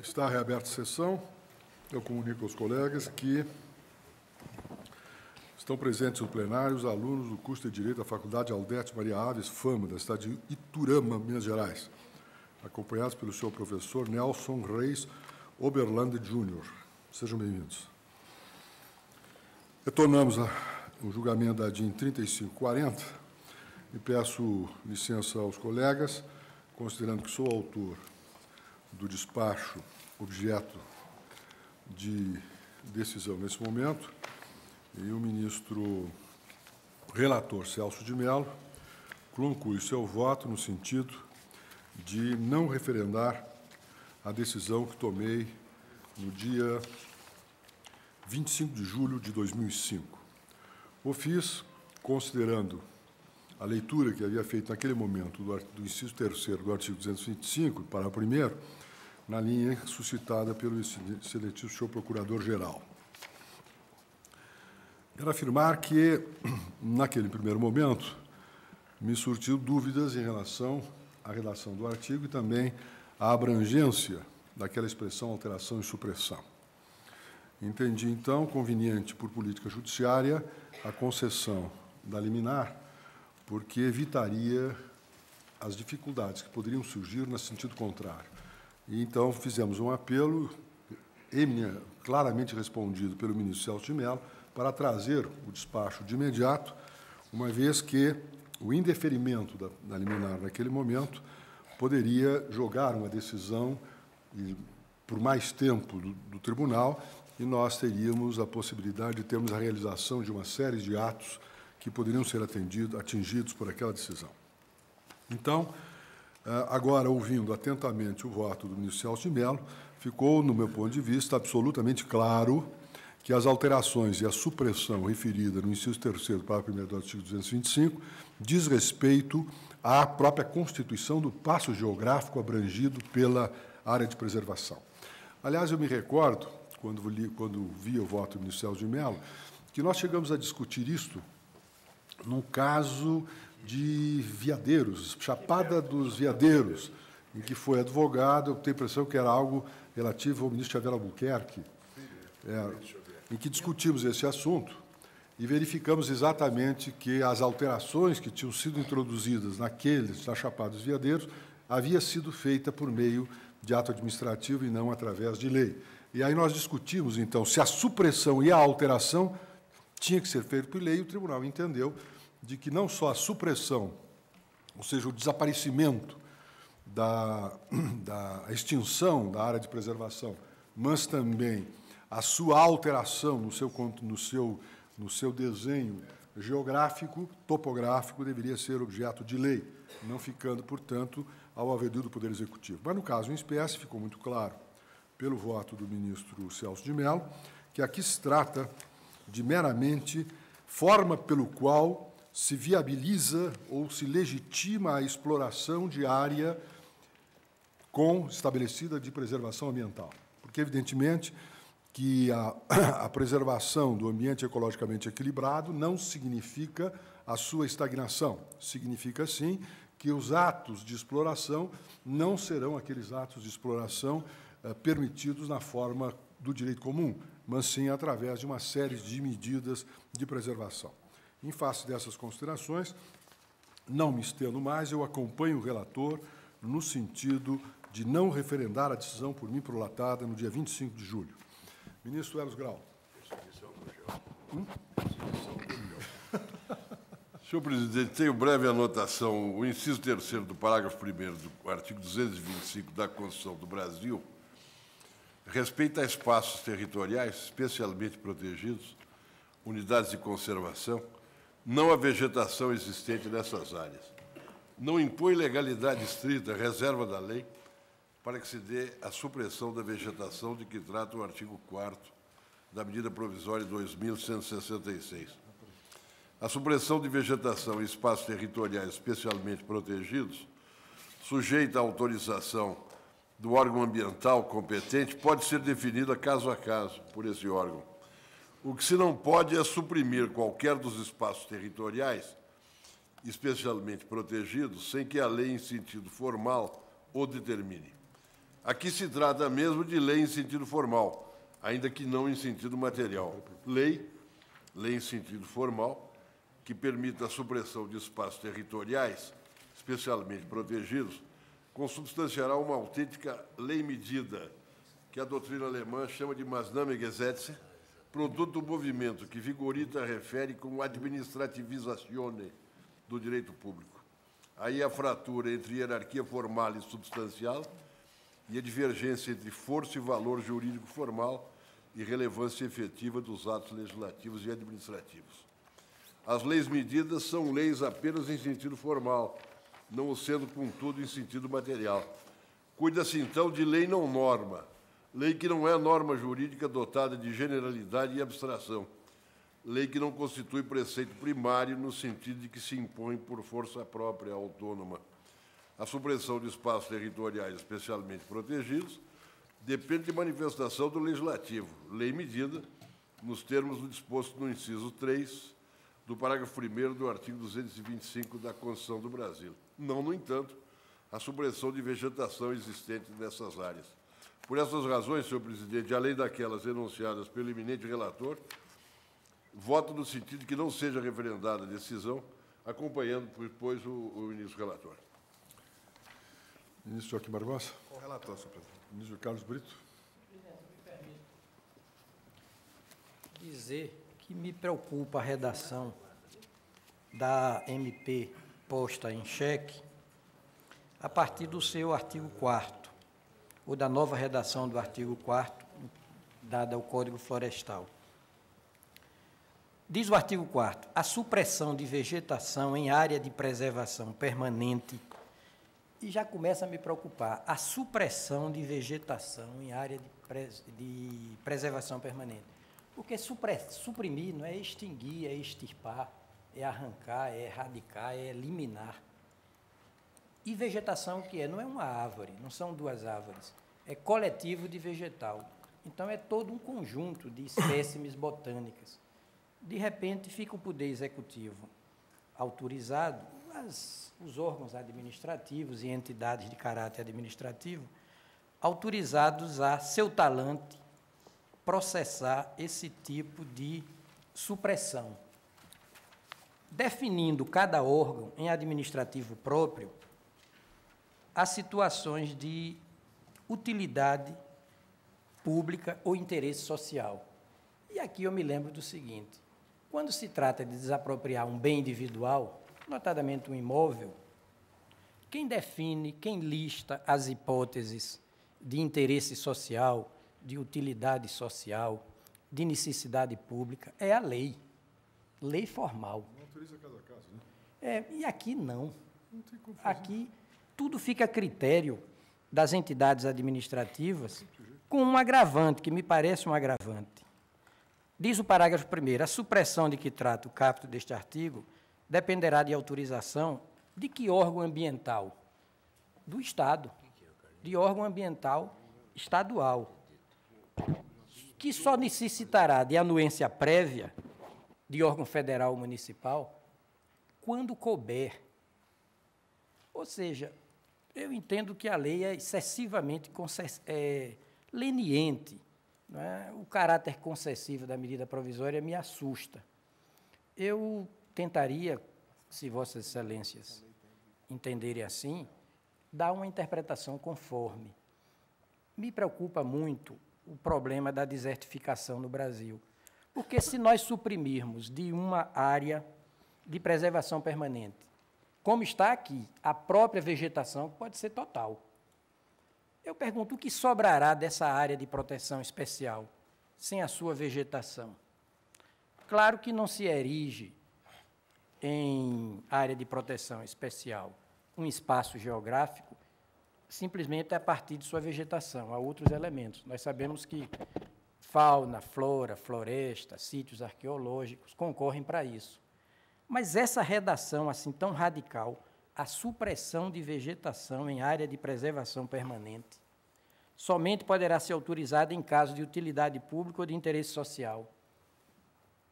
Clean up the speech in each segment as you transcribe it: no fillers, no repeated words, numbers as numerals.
Está reaberta a sessão. Eu comunico aos colegas que estão presentes no plenário os alunos do curso de Direito da Faculdade Aldete Maria Aves Fama, da cidade de Iturama, Minas Gerais, acompanhados pelo seu professor Nelson Reis Oberlander Júnior. Sejam bem-vindos. Retornamos o julgamento da DIN 3540 e peço licença aos colegas, considerando que sou autor do despacho objeto de decisão nesse momento, e o ministro relator Celso de Mello conclui seu voto no sentido de não referendar a decisão que tomei no dia 25 de julho de 2005. O fiz considerando a leitura que havia feito naquele momento do inciso 3º do artigo 225, parágrafo 1º, na linha suscitada pelo excelentíssimo senhor Procurador-Geral. Quero afirmar que, naquele primeiro momento, me surtiu dúvidas em relação à redação do artigo e também à abrangência daquela expressão alteração e supressão. Entendi, então, conveniente, por política judiciária, a concessão da liminar, porque evitaria as dificuldades que poderiam surgir no sentido contrário. E, então, fizemos um apelo, claramente respondido pelo ministro Celso de Mello, para trazer o despacho de imediato, uma vez que o indeferimento da liminar naquele momento poderia jogar uma decisão por mais tempo do tribunal, e nós teríamos a possibilidade de termos a realização de uma série de atos que poderiam ser atingidos por aquela decisão. Então, agora, ouvindo atentamente o voto do ministro Celso de Mello, ficou, no meu ponto de vista, absolutamente claro que as alterações e a supressão referida no inciso 3º, parágrafo 1º do artigo 225, diz respeito à própria constituição do espaço geográfico abrangido pela área de preservação. Aliás, eu me recordo, quando vi o voto do ministro Celso de Mello, que nós chegamos a discutir isto no caso de Veadeiros, Chapada dos Veadeiros, em que foi advogado, eu tenho a impressão que era algo relativo ao ministro Xavier Albuquerque, em que discutimos esse assunto e verificamos exatamente que as alterações que tinham sido introduzidas na Chapada dos Veadeiros havia sido feita por meio de ato administrativo e não através de lei. E aí nós discutimos, então, se a supressão e a alteração tinha que ser feito por lei, e o tribunal entendeu de que não só a supressão, ou seja, o desaparecimento da extinção da área de preservação, mas também a sua alteração no seu desenho geográfico, topográfico, deveria ser objeto de lei, não ficando, portanto, ao alvedrio do Poder Executivo. Mas, no caso em espécie, ficou muito claro, pelo voto do ministro Celso de Mello, que aqui se trata de meramente forma pelo qual se viabiliza ou se legitima a exploração de área estabelecida de preservação ambiental. Porque, evidentemente, que a preservação do ambiente ecologicamente equilibrado não significa a sua estagnação. Significa, sim, que os atos de exploração não serão aqueles atos de exploração permitidos na forma do direito comum, mas sim através de uma série de medidas de preservação. Em face dessas considerações, não me estendo mais, eu acompanho o relator no sentido de não referendar a decisão por mim prolatada no dia 25 de julho. Ministro Eros Grau. Senhor presidente, tenho breve anotação. O inciso 3º do parágrafo 1º do artigo 225 da Constituição do Brasil respeita a espaços territoriais especialmente protegidos, unidades de conservação, não a vegetação existente nessas áreas. Não impõe legalidade estrita, reserva da lei, para que se dê a supressão da vegetação de que trata o artigo 4º da medida provisória 2166. A supressão de vegetação em espaços territoriais especialmente protegidos, sujeita à autorização do órgão ambiental competente, pode ser definida caso a caso por esse órgão. O que se não pode é suprimir qualquer dos espaços territoriais especialmente protegidos, sem que a lei, em sentido formal, o determine. Aqui se trata mesmo de lei em sentido formal, ainda que não em sentido material. Lei em sentido formal, que permita a supressão de espaços territoriais, especialmente protegidos, consubstanciará uma autêntica lei-medida, que a doutrina alemã chama de Maßnahmengesetze, produto do movimento que Vigorita refere como administrativizazione do direito público. Aí a fratura entre hierarquia formal e substancial e a divergência entre força e valor jurídico formal e relevância efetiva dos atos legislativos e administrativos. As leis-medidas são leis apenas em sentido formal, não o sendo, contudo, em sentido material. Cuida-se, então, de lei não norma, lei que não é norma jurídica dotada de generalidade e abstração, lei que não constitui preceito primário no sentido de que se impõe por força própria autônoma. A supressão de espaços territoriais especialmente protegidos depende de manifestação do Legislativo, lei-medida, nos termos do disposto no inciso 3 do parágrafo 1º do artigo 225 da Constituição do Brasil. Não, no entanto, a supressão de vegetação existente nessas áreas. Por essas razões, senhor presidente, além daquelas enunciadas pelo eminente relator, voto no sentido de que não seja referendada a decisão, acompanhando, depois, o ministro relator. Ministro Joaquim Barbosa. Com o relator, senhor presidente. Ministro Carlos Brito. Presidente, me permite dizer que me preocupa a redação da MP posta em xeque a partir do seu artigo 4º, ou da nova redação do artigo 4º, dada ao Código Florestal. Diz o artigo 4º, a supressão de vegetação em área de preservação permanente, e já começa a me preocupar, a supressão de vegetação em área de preservação permanente. Porque suprimir não é extinguir, é extirpar, é arrancar, é erradicar, é eliminar. E vegetação o que é? Não é uma árvore, não são duas árvores, é coletivo de vegetal. Então, é todo um conjunto de espécimes botânicas. De repente, fica o Poder Executivo autorizado, os órgãos administrativos e entidades de caráter administrativo, autorizados a seu talante processar esse tipo de supressão, definindo cada órgão em administrativo próprio as situações de utilidade pública ou interesse social. E aqui eu me lembro do seguinte, quando se trata de desapropriar um bem individual, notadamente um imóvel, quem define, quem lista as hipóteses de interesse social, de utilidade social, de necessidade pública, é a lei formal. Não autoriza caso a caso, né? E aqui não. Não tem como fazer. Aqui tudo fica a critério das entidades administrativas com um agravante, que me parece um agravante. Diz o parágrafo 1º, a supressão de que trata o caput deste artigo dependerá de autorização de que órgão ambiental? Do Estado, de órgão ambiental estadual, que só necessitará de anuência prévia de órgão federal ou municipal quando couber. Ou seja, eu entendo que a lei é excessivamente leniente. Não é? O caráter concessivo da medida provisória me assusta. Eu tentaria, se Vossas Excelências entenderem assim, dar uma interpretação conforme. Me preocupa muito o problema da desertificação no Brasil, porque se nós suprimirmos de uma área de preservação permanente, como está aqui, a própria vegetação pode ser total. Eu pergunto, o que sobrará dessa área de proteção especial sem a sua vegetação? Claro que não se erige em área de proteção especial um espaço geográfico simplesmente a partir de sua vegetação, há outros elementos. Nós sabemos que fauna, flora, floresta, sítios arqueológicos concorrem para isso. Mas essa redação assim tão radical, a supressão de vegetação em área de preservação permanente, somente poderá ser autorizada em caso de utilidade pública ou de interesse social,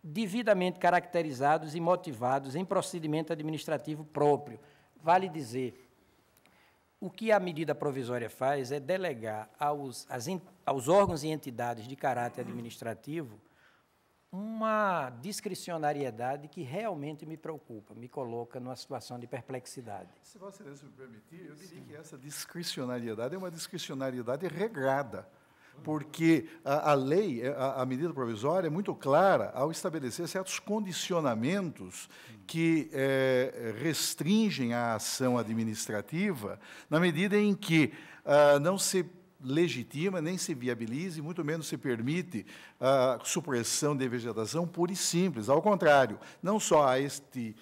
devidamente caracterizados e motivados em procedimento administrativo próprio. Vale dizer, O que a medida provisória faz é delegar aos órgãos e entidades de caráter administrativo uma discricionariedade que realmente me preocupa, me coloca numa situação de perplexidade. Se Vossa Excelência me permitir, eu diria que essa discricionariedade é uma discricionariedade regrada, porque a lei, a medida provisória é muito clara ao estabelecer certos condicionamentos que restringem a ação administrativa, na medida em que não se legitima, nem se viabiliza, e muito menos se permite a supressão de vegetação pura e simples. Ao contrário, não só a este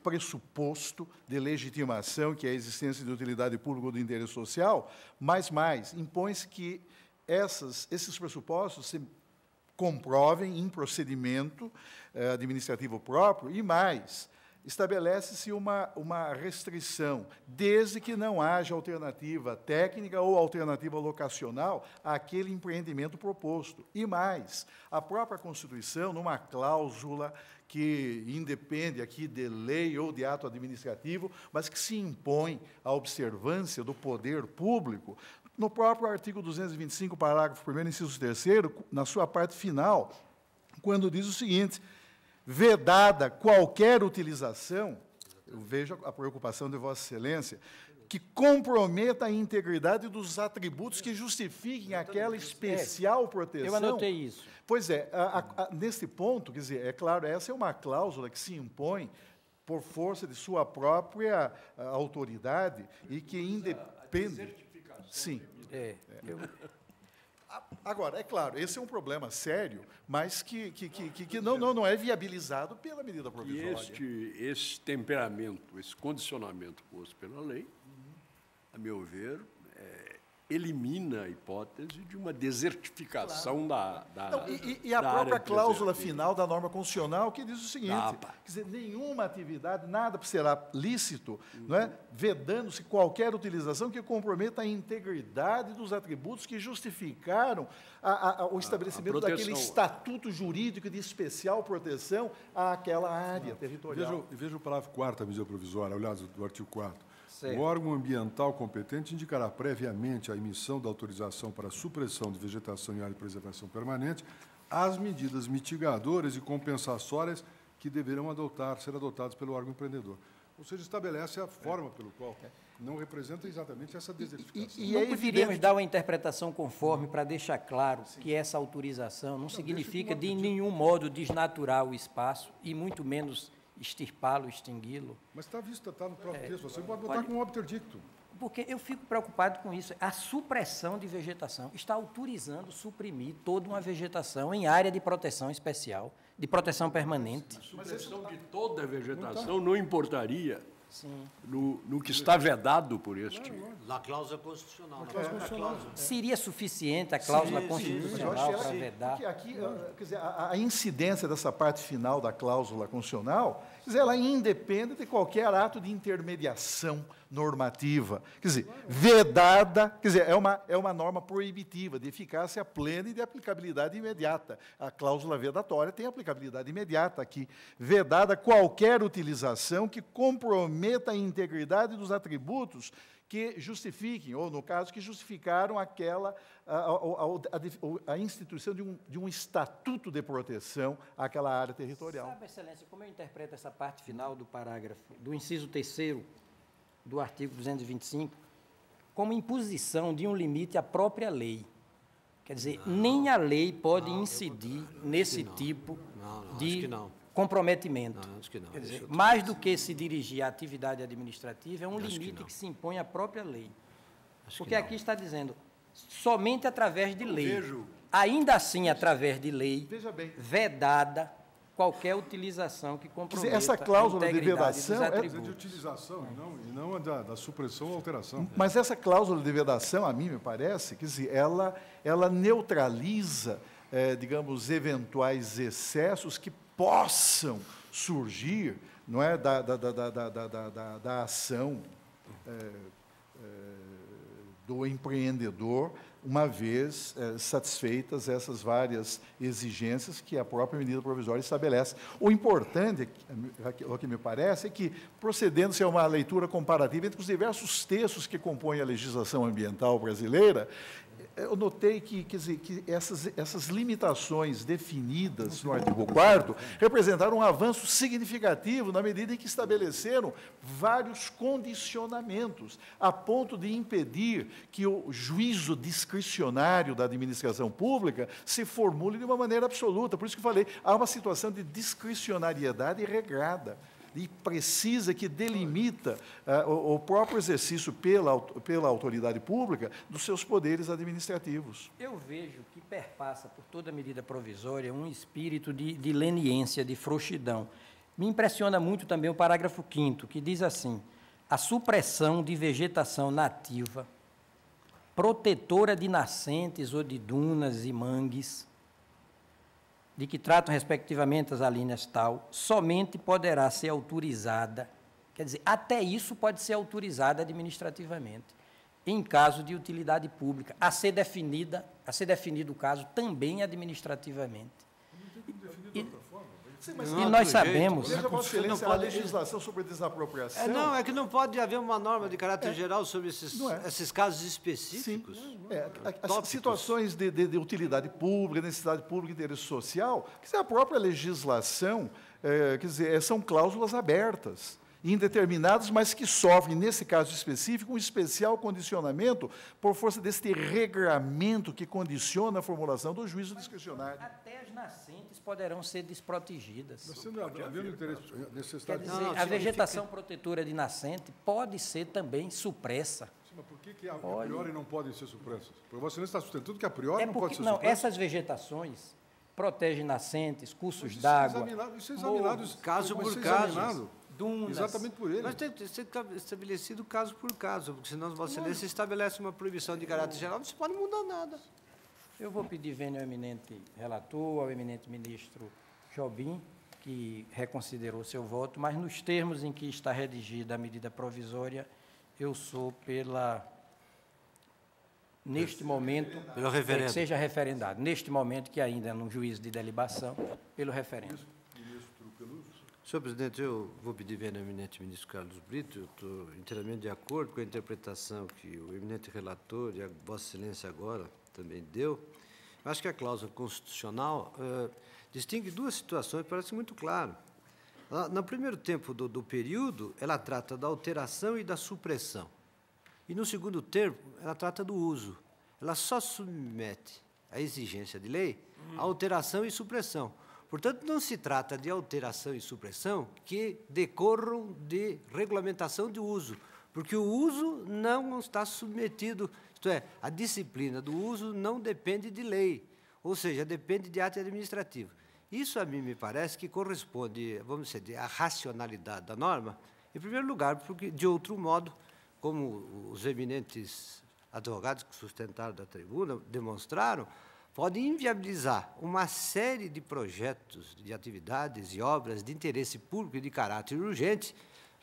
pressuposto de legitimação, que é a existência de utilidade pública ou de interesse social, mas mais, impõe-se que esses pressupostos se comprovem em procedimento administrativo próprio, e mais, estabelece-se uma restrição, desde que não haja alternativa técnica ou alternativa locacional àquele empreendimento proposto. E mais, a própria Constituição, numa cláusula que independe aqui de lei ou de ato administrativo, mas que se impõe à observância do poder público, no próprio artigo 225, parágrafo 1º, inciso 3º, na sua parte final, quando diz o seguinte: vedada qualquer utilização, eu vejo a preocupação de Vossa Excelência, que comprometa a integridade dos atributos que justifiquem aquela especial proteção. Eu anotei isso. Pois é, nesse ponto, quer dizer, é claro, essa é uma cláusula que se impõe por força de sua própria autoridade e que independe. Sim. Agora, é claro, esse é um problema sério, mas que não é viabilizado pela medida provisória. E esse temperamento, esse condicionamento posto pela lei, a meu ver, elimina a hipótese de uma desertificação da E a própria área cláusula final da norma constitucional que diz o seguinte, Quer dizer, nenhuma atividade, nada será lícito, não é, vedando-se qualquer utilização que comprometa a integridade dos atributos que justificaram o estabelecimento daquele estatuto jurídico de especial proteção àquela área territorial. Veja o parágrafo 4º da medida provisória, aliás, do artigo 4º. Certo. O órgão ambiental competente indicará previamente a emissão da autorização para supressão de vegetação em área de preservação permanente as medidas mitigadoras e compensatórias que deverão ser adotadas pelo órgão empreendedor. Ou seja, estabelece a forma pelo qual não representa exatamente essa desertificação. Não poderíamos dar uma interpretação conforme para deixar claro que essa autorização não significa de nenhum modo desnaturar o espaço e muito menos extirpá-lo, extingui-lo. Mas está visto, está no próprio texto. Você pode botar como obterdicto. Porque eu fico preocupado com isso. A supressão de vegetação está autorizando suprimir toda uma vegetação em área de proteção especial, de proteção permanente. A supressão de toda a vegetação não importaria no que está vedado por este. Na cláusula constitucional. Seria suficiente a cláusula constitucional para vedar? Porque aqui, quer dizer, a incidência dessa parte final da cláusula constitucional, quer dizer, ela independe de qualquer ato de intermediação normativa. Quer dizer, vedada, quer dizer, é uma norma proibitiva, de eficácia plena e de aplicabilidade imediata. A cláusula vedatória tem aplicabilidade imediata aqui. Vedada qualquer utilização que comprometa a integridade dos atributos que justifiquem, ou, no caso, que justificaram a instituição de um estatuto de proteção àquela área territorial. Sabe, Excelência, como eu interpreto essa parte final do parágrafo, do inciso 3º do artigo 225, como imposição de um limite à própria lei. Quer dizer, nem a lei pode incidir nesse tipo de comprometimento. Acho que não. Quer dizer, mais do que se dirigir à atividade administrativa, é um limite que se impõe à própria lei. Porque aqui está dizendo, somente através de lei. Ainda assim, através de lei, vedada qualquer utilização que comprometa essa cláusula a integridade de vedação dos É atributos. de utilização e não da supressão ou alteração. Mas essa cláusula de vedação, a mim me parece, quer dizer, ela neutraliza, digamos, eventuais excessos que possam surgir, não é, da ação do empreendedor, uma vez satisfeitas essas várias exigências que a própria medida provisória estabelece. O importante, o que me parece, é que, procedendo-se a uma leitura comparativa entre os diversos textos que compõem a legislação ambiental brasileira, eu notei que, quer dizer, que essas limitações definidas no artigo 4º representaram um avanço significativo na medida em que estabeleceram vários condicionamentos, a ponto de impedir que o juízo discricionário da administração pública se formule de uma maneira absoluta. Por isso que eu falei, há uma situação de discricionariedade regrada e precisa, que delimita o próprio exercício pela autoridade pública dos seus poderes administrativos. Eu vejo que perpassa por toda medida provisória um espírito de leniência, de frouxidão. Me impressiona muito também o parágrafo 5º, que diz assim: a supressão de vegetação nativa, protetora de nascentes ou de dunas e mangues, de que tratam respectivamente as alíneas tal, somente poderá ser autorizada, quer dizer, até isso pode ser autorizada administrativamente, em caso de utilidade pública, a ser definido o caso também administrativamente. E nós sabemos... Veja, Vossa Excelência, a legislação sobre desapropriação... Não, é que não pode haver uma norma de caráter geral sobre esses casos específicos. Sim, as situações de utilidade pública, necessidade pública, interesse social, quer dizer, a própria legislação, quer dizer, são cláusulas abertas, indeterminadas, mas que sofrem, nesse caso específico, um especial condicionamento por força deste regramento que condiciona a formulação do juízo discricionário. Até as nascentes poderão ser desprotegidas. Necessidade. Quer dizer, a vegetação protetora de nascente pode ser também supressa. Mas por que a priori não podem ser supressas? Porque você não está sustentando que a priori não pode ser não, supressa? essas vegetações protegem nascentes, cursos d'água, Isso é examinado caso por caso. dunas. Exatamente por ele. Mas tem que ser estabelecido caso por caso, porque senão Vossa Excelência estabelece uma proibição de caráter geral, não se pode mudar nada. Eu vou pedir vênia ao eminente relator, ao eminente ministro Jobim, que reconsiderou seu voto, mas nos termos em que está redigida a medida provisória, eu sou neste momento, pelo referendo. que seja referendado, neste momento, que ainda é num juízo de delibação, pelo referendo. Senhor presidente, eu vou pedir vênia ao eminente ministro Carlos Brito, eu estou inteiramente de acordo com a interpretação que o eminente relator e a Vossa Excelência agora também deu. Eu acho que a cláusula constitucional distingue duas situações, parece muito claro. No primeiro tempo do período, ela trata da alteração e da supressão. E no segundo termo, ela trata do uso. Ela só submete à exigência de lei a alteração e supressão. Portanto, não se trata de alteração e supressão que decorram de regulamentação de uso, porque o uso não está submetido, isto é, a disciplina do uso não depende de lei, ou seja, depende de ato administrativo. Isso, a mim, me parece que corresponde, vamos dizer, à racionalidade da norma, em primeiro lugar, porque, de outro modo, como os eminentes advogados que sustentaram da tribuna demonstraram, pode inviabilizar uma série de projetos, de atividades e obras de interesse público e de caráter urgente,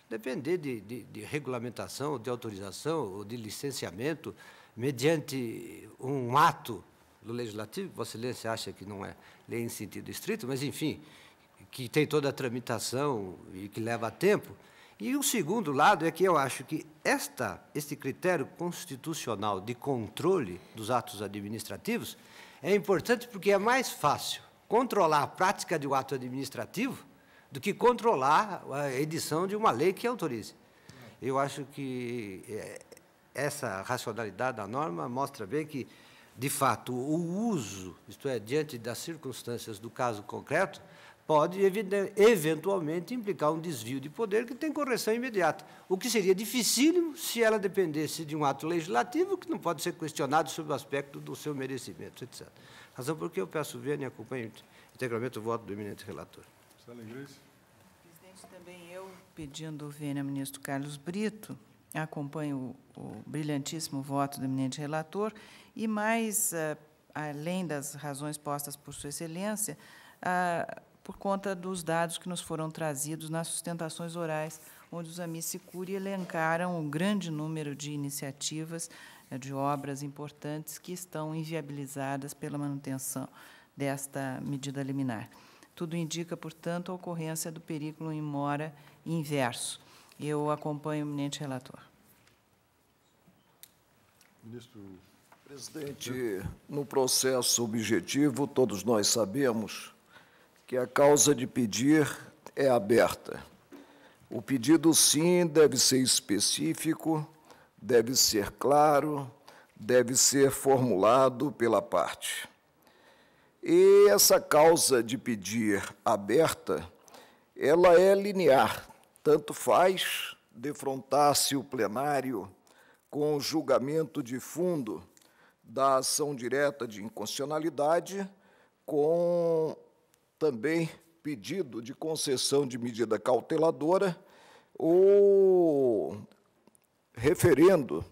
depender de regulamentação, de autorização ou de licenciamento, mediante um ato do Legislativo, Vossa Excelência acha que não é lei em sentido estrito, mas, enfim, que tem toda a tramitação e que leva tempo. E o segundo lado é que eu acho que este critério constitucional de controle dos atos administrativos é importante porque é mais fácil controlar a prática de um ato administrativo do que controlar a edição de uma lei que autorize. Eu acho que essa racionalidade da norma mostra bem que, de fato, o uso, isto é, diante das circunstâncias do caso concreto, pode, eventualmente, implicar um desvio de poder que tem correção imediata, o que seria dificílimo se ela dependesse de um ato legislativo que não pode ser questionado sob o aspecto do seu merecimento, etc. Razão por que eu peço vênia e acompanho integralmente o voto do eminente relator. Presidente, também eu, pedindo vênia ao ministro Carlos Brito, acompanho o brilhantíssimo voto do eminente relator e, mais, além das razões postas por Sua Excelência, por conta dos dados que nos foram trazidos nas sustentações orais, onde os amici curiae elencaram um grande número de iniciativas de obras importantes que estão inviabilizadas pela manutenção desta medida liminar. Tudo indica, portanto, a ocorrência do perículo in mora inverso. Eu acompanho o eminente relator. Ministro. Presidente, no processo objetivo, todos nós sabemos que a causa de pedir é aberta. O pedido, sim, deve ser específico, deve ser claro, deve ser formulado pela parte. E essa causa de pedir aberta, ela é linear, tanto faz defrontar-se o plenário com o julgamento de fundo da ação direta de inconstitucionalidade, com também pedido de concessão de medida cauteladora ou referendo,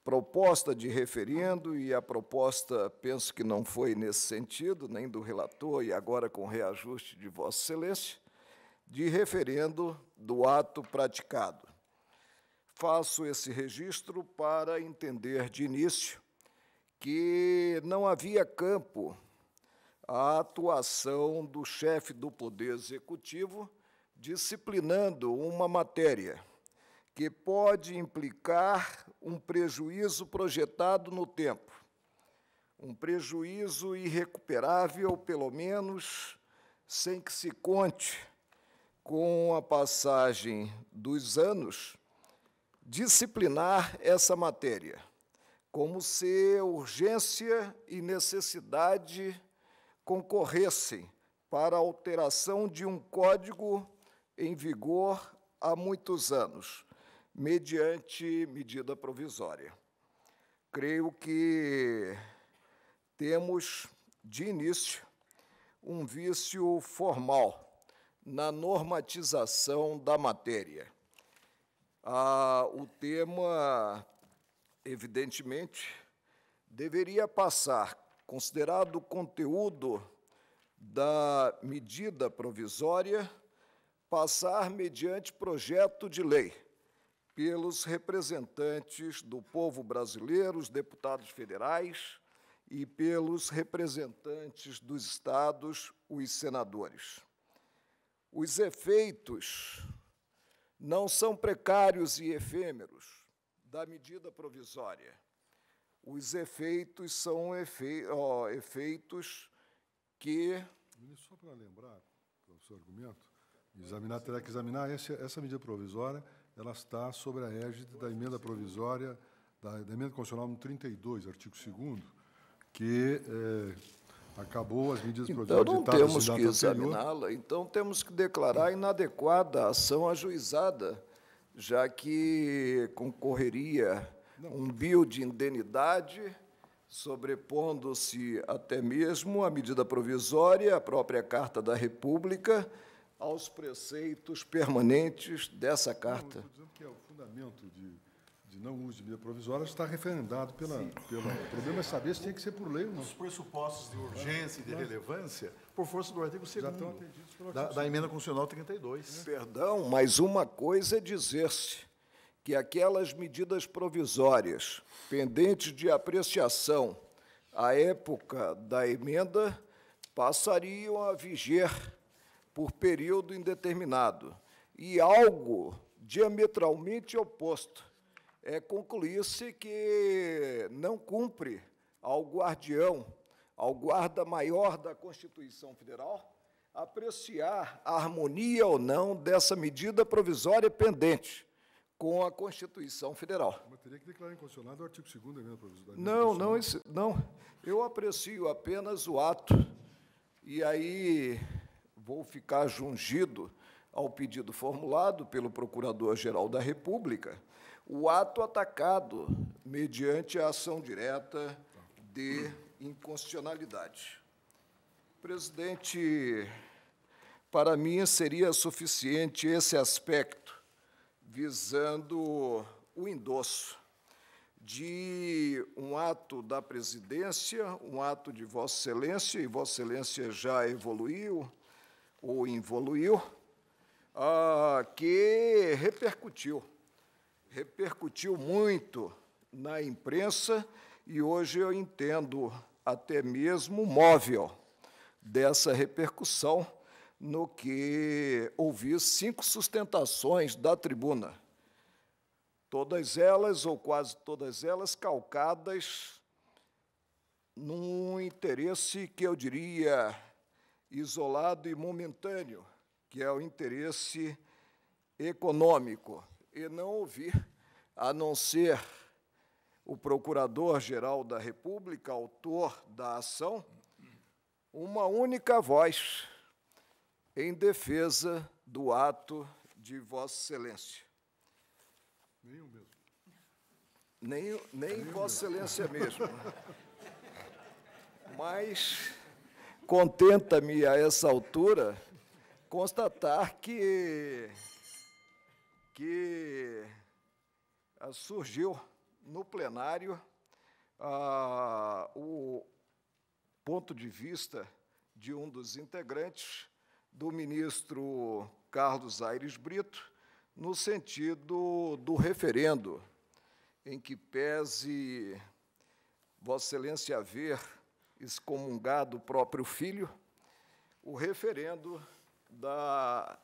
proposta de referendo, e a proposta, penso que não foi nesse sentido, nem do relator, e agora com reajuste de Vossa Excelência, de referendo do ato praticado. Faço esse registro para entender de início que não havia campo à atuação do chefe do Poder Executivo disciplinando uma matéria que pode implicar um prejuízo projetado no tempo, um prejuízo irrecuperável, pelo menos, sem que se conte com a passagem dos anos, disciplinar essa matéria, como se urgência e necessidade concorressem para a alteração de um código em vigor há muitos anos, mediante medida provisória. Creio que temos, de início, um vício formal na normatização da matéria. O tema, evidentemente, deveria passar, considerado o conteúdo da medida provisória, passar mediante projeto de lei pelos representantes do povo brasileiro, os deputados federais, e pelos representantes dos estados, os senadores. Os efeitos não são precários e efêmeros da medida provisória. Os efeitos são efeitos que... Ministro, só para lembrar, para o seu argumento, terá que examinar essa medida provisória, ela está sobre a égide da emenda provisória, da emenda constitucional no 32, artigo 2º, que acabou as medidas provisórias então, não ditadas temos que examiná-la, então temos que declarar inadequada a ação ajuizada, já que concorreria um bio de indenidade, sobrepondo-se até mesmo à medida provisória, à própria Carta da República, aos preceitos permanentes dessa Carta. Estou dizendo que o fundamento de não uso de medida provisória está referendado pela... O problema é saber se tem que ser por lei ou não. Os pressupostos de urgência e de relevância, por força do artigo 2º da emenda constitucional 32. Perdão, mas uma coisa é dizer-se que aquelas medidas provisórias pendentes de apreciação à época da emenda passariam a viger por período indeterminado. E algo diametralmente oposto é concluir-se que não cumpre ao guardião, ao guarda maior da Constituição Federal, apreciar a harmonia ou não dessa medida provisória pendente com a Constituição Federal. Mas teria que declarar inconstitucional o artigo 2º da emenda provisória. Não, eu aprecio apenas o ato, e aí vou ficar jungido ao pedido formulado pelo Procurador-Geral da República, o ato atacado mediante a ação direta de inconstitucionalidade. Presidente, para mim seria suficiente esse aspecto, visando o endosso de um ato da presidência, um ato de Vossa Excelência, e Vossa Excelência já evoluiu ou involuiu, que repercutiu muito na imprensa e hoje eu entendo até mesmo móvel dessa repercussão no que ouvi 5 sustentações da tribuna, todas elas, ou quase todas elas, calcadas num interesse que eu diria isolado e momentâneo, que é o interesse econômico, e não ouvi, a não ser o Procurador-Geral da República, autor da ação, uma única voz em defesa do ato de Vossa Excelência. Nenhum mesmo. Nem Vossa Excelência mesmo. Mas contenta-me a essa altura constatar que surgiu no plenário o ponto de vista de um dos integrantes, do ministro Carlos Aires Brito, no sentido do referendo, em que pese Vossa Excelência haver excomungado o próprio filho, o referendo da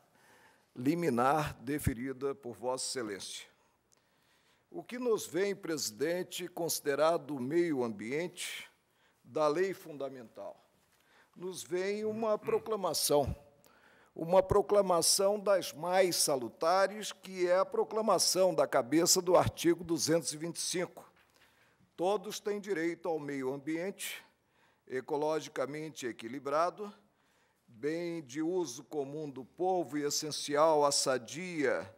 liminar deferida por Vossa Excelência. O que nos vem, presidente, considerado o meio ambiente da lei fundamental? Nos vem uma proclamação das mais salutares, que é a proclamação da cabeça do artigo 225. Todos têm direito ao meio ambiente ecologicamente equilibrado, bem de uso comum do povo e essencial à sadia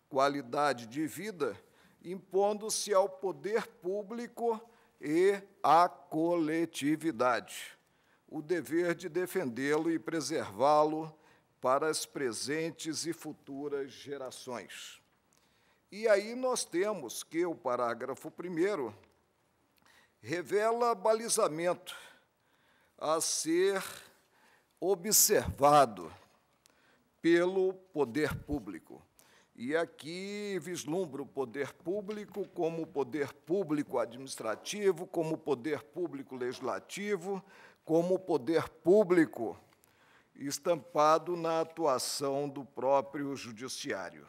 qualidade de vida, impondo-se ao poder público e à coletividade o dever de defendê-lo e preservá-lo para as presentes e futuras gerações. E aí nós temos que o parágrafo 1º revela balizamento a ser observado pelo poder público. E aqui vislumbro o poder público como poder público administrativo, como poder público legislativo, como poder público estampado na atuação do próprio judiciário.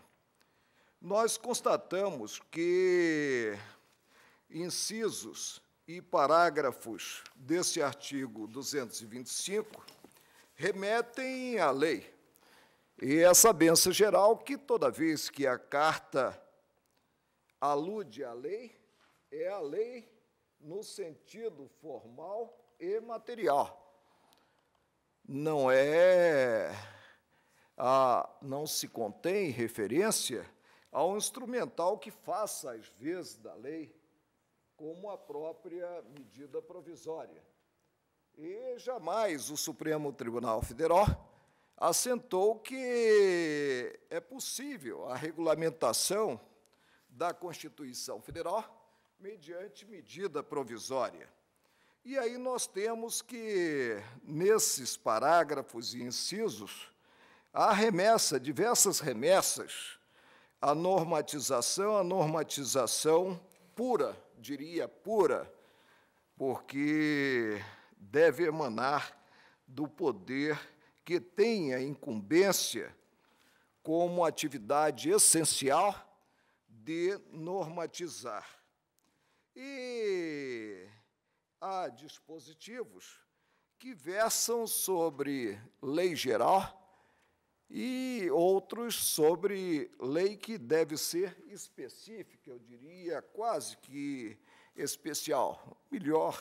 Nós constatamos que incisos e parágrafos desse artigo 225 remetem à lei. E essa benção geral que, toda vez que a carta alude à lei, é a lei no sentido formal e material. Não se contém referência ao instrumental que faça às vezes da lei, como a própria medida provisória. E jamais o Supremo Tribunal Federal assentou que é possível a regulamentação da Constituição Federal mediante medida provisória. E aí nós temos que, nesses parágrafos e incisos, há diversas remessas à normatização pura, diria pura, porque deve emanar do poder que tem a incumbência como atividade essencial de normatizar. E há dispositivos que versam sobre lei geral e outros sobre lei que deve ser específica, eu diria quase que especial, melhor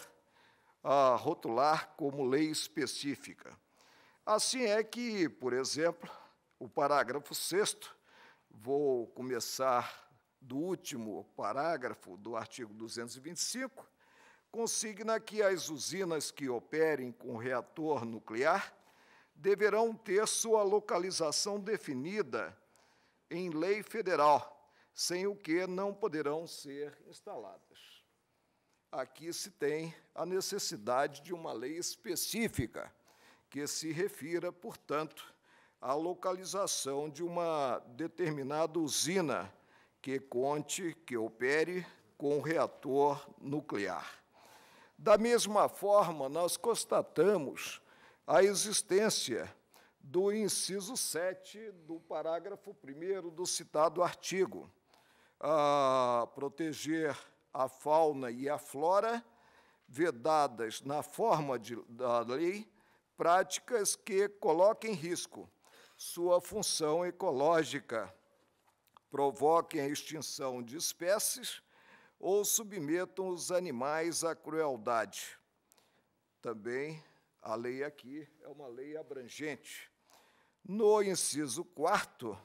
rotular como lei específica. Assim é que, por exemplo, o parágrafo 6º, vou começar do último parágrafo do artigo 225, consigna que as usinas que operem com reator nuclear deverão ter sua localização definida em lei federal, sem o que não poderão ser instaladas. Aqui se tem a necessidade de uma lei específica, que se refira, portanto, à localização de uma determinada usina que opere com reator nuclear. Da mesma forma, nós constatamos a existência do inciso 7 do parágrafo 1º do citado artigo, proteger a fauna e a flora, vedadas na forma da lei práticas que coloquem em risco sua função ecológica, provoquem a extinção de espécies ou submetam os animais à crueldade. Também a lei aqui é uma lei abrangente. No inciso 4º,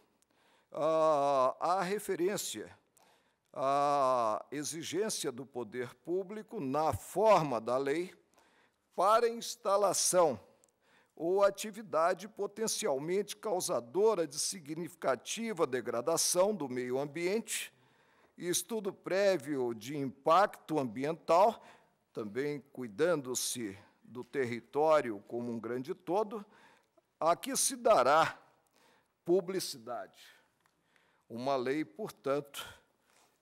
há referência à exigência do poder público, na forma da lei, para instalação ou atividade potencialmente causadora de significativa degradação do meio ambiente, estudo prévio de impacto ambiental, também cuidando-se do território como um grande todo, a que se dará publicidade. Uma lei, portanto,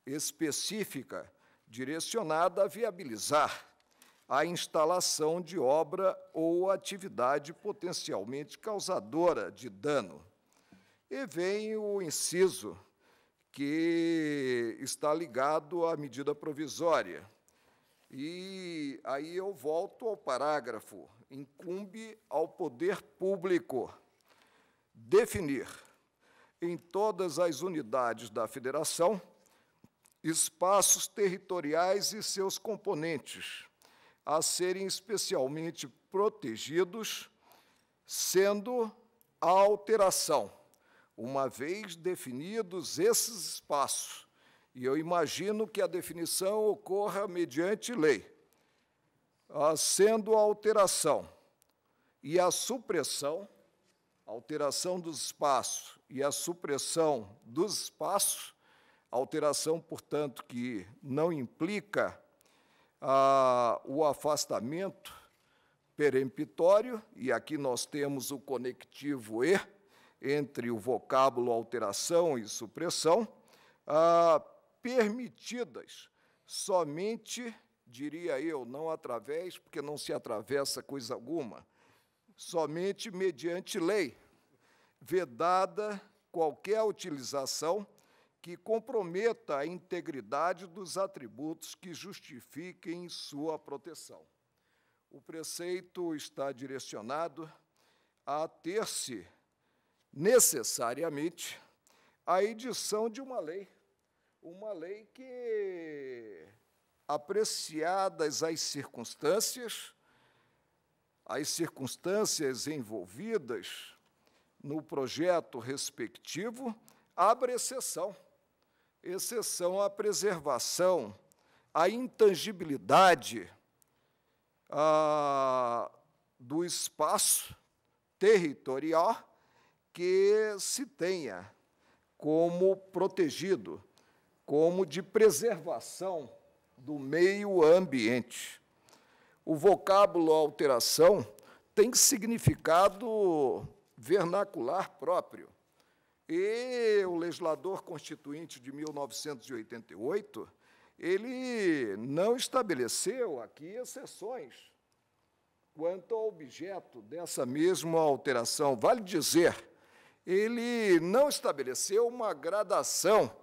específica, direcionada a viabilizar a instalação de obra ou atividade potencialmente causadora de dano. E vem o inciso que está ligado à medida provisória. E aí eu volto ao parágrafo. Incumbe ao poder público definir em todas as unidades da federação espaços territoriais e seus componentes a serem especialmente protegidos, sendo a alteração, uma vez definidos esses espaços, e eu imagino que a definição ocorra mediante lei, sendo a alteração e a supressão, alteração dos espaços e a supressão dos espaços, alteração, portanto, que não implica o afastamento peremptório, e aqui nós temos o conectivo E, entre o vocábulo alteração e supressão, permitidas somente, diria eu, não através, porque não se atravessa coisa alguma, somente mediante lei, vedada qualquer utilização que comprometa a integridade dos atributos que justifiquem sua proteção. O preceito está direcionado a ter-se necessariamente a edição de uma lei que, apreciadas as circunstâncias envolvidas no projeto respectivo, abre exceção à preservação, à intangibilidade do espaço territorial que se tenha como protegido, como de preservação do meio ambiente. O vocábulo alteração tem significado vernacular próprio. E o legislador constituinte de 1988, ele não estabeleceu aqui exceções quanto ao objeto dessa mesma alteração. Vale dizer, ele não estabeleceu uma gradação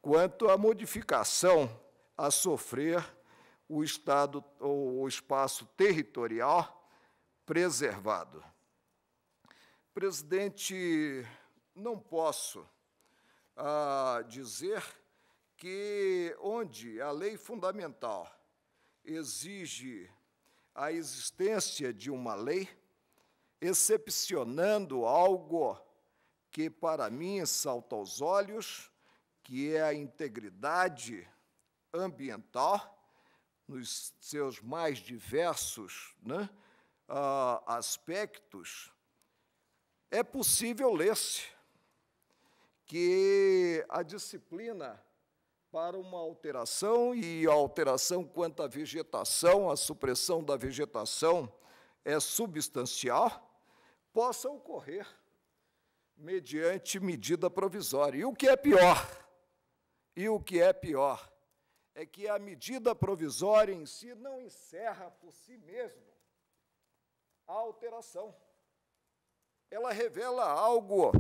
quanto à modificação a sofrer o estado ou o espaço territorial preservado. Presidente, não posso dizer que onde a lei fundamental exige a existência de uma lei, excepcionando algo que para mim salta aos olhos, que é a integridade ambiental, nos seus mais diversos aspectos, é possível ler-se que a disciplina para uma alteração, e a alteração quanto à vegetação, a supressão da vegetação é substancial, possa ocorrer mediante medida provisória. E o que é pior, é que a medida provisória em si não encerra por si mesmo a alteração. Ela revela algo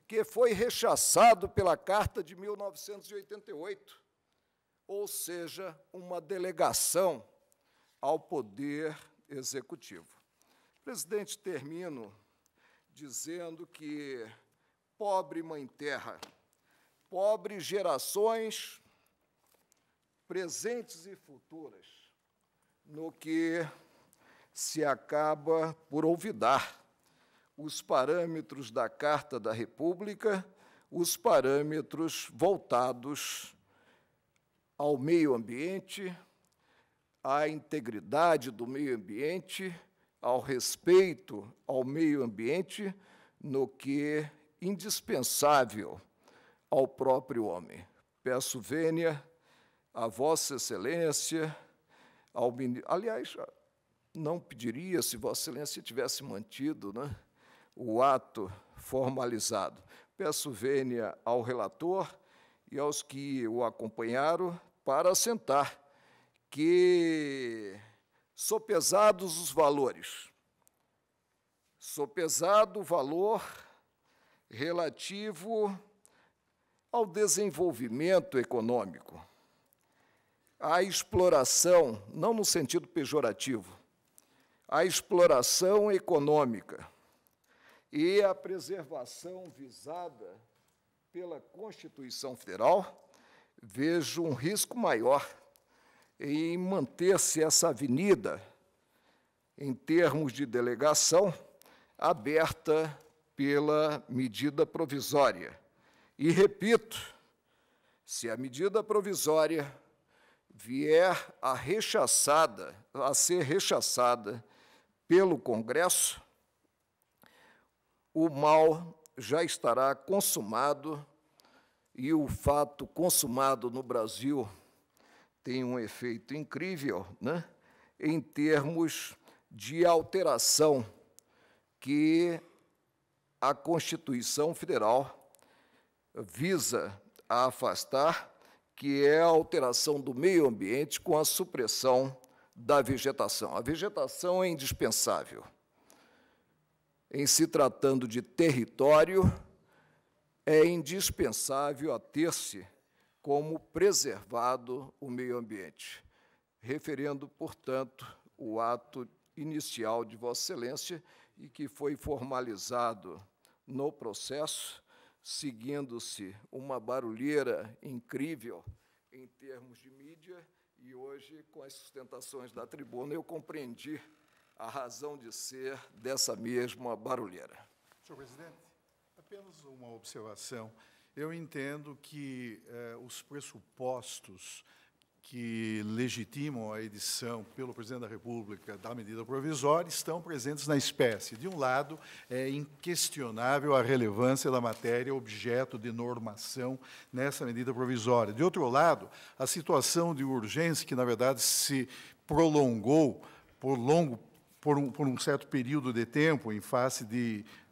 que foi rechaçado pela Carta de 1988, ou seja, uma delegação ao Poder Executivo. Presidente, termino dizendo que pobre Mãe Terra, pobres gerações presentes e futuras, no que se acaba por olvidar os parâmetros da Carta da República, os parâmetros voltados ao meio ambiente, à integridade do meio ambiente, ao respeito ao meio ambiente, no que é indispensável ao próprio homem. Peço vênia a Vossa Excelência, ao ministro. Aliás, não pediria se Vossa Excelência tivesse mantido, né, o ato formalizado. Peço vênia ao relator e aos que o acompanharam para assentar que, sopesados os valores, sopesado o valor relativo ao desenvolvimento econômico, à exploração, não no sentido pejorativo, à exploração econômica e à preservação visada pela Constituição Federal, vejo um risco maior em manter-se essa avenida, em termos de delegação, aberta pela medida provisória. E, repito, se a medida provisória vier a ser rechaçada pelo Congresso, o mal já estará consumado, e o fato consumado no Brasil tem um efeito incrível, né, em termos de alteração que a Constituição Federal visa a afastar, que é a alteração do meio ambiente com a supressão da vegetação. A vegetação é indispensável. Em se tratando de território, é indispensável a ter-se como preservado o meio ambiente, referendo, portanto, o ato inicial de Vossa Excelência e que foi formalizado no processo, seguindo-se uma barulheira incrível em termos de mídia, e hoje, com as sustentações da tribuna, eu compreendi a razão de ser dessa mesma barulheira. Senhor presidente, apenas uma observação. Eu entendo que os pressupostos que legitimam a edição pelo Presidente da República da medida provisória estão presentes na espécie. De um lado, é inquestionável a relevância da matéria objeto de normação nessa medida provisória. De outro lado, a situação de urgência, que, na verdade, se prolongou por um certo período de tempo, em face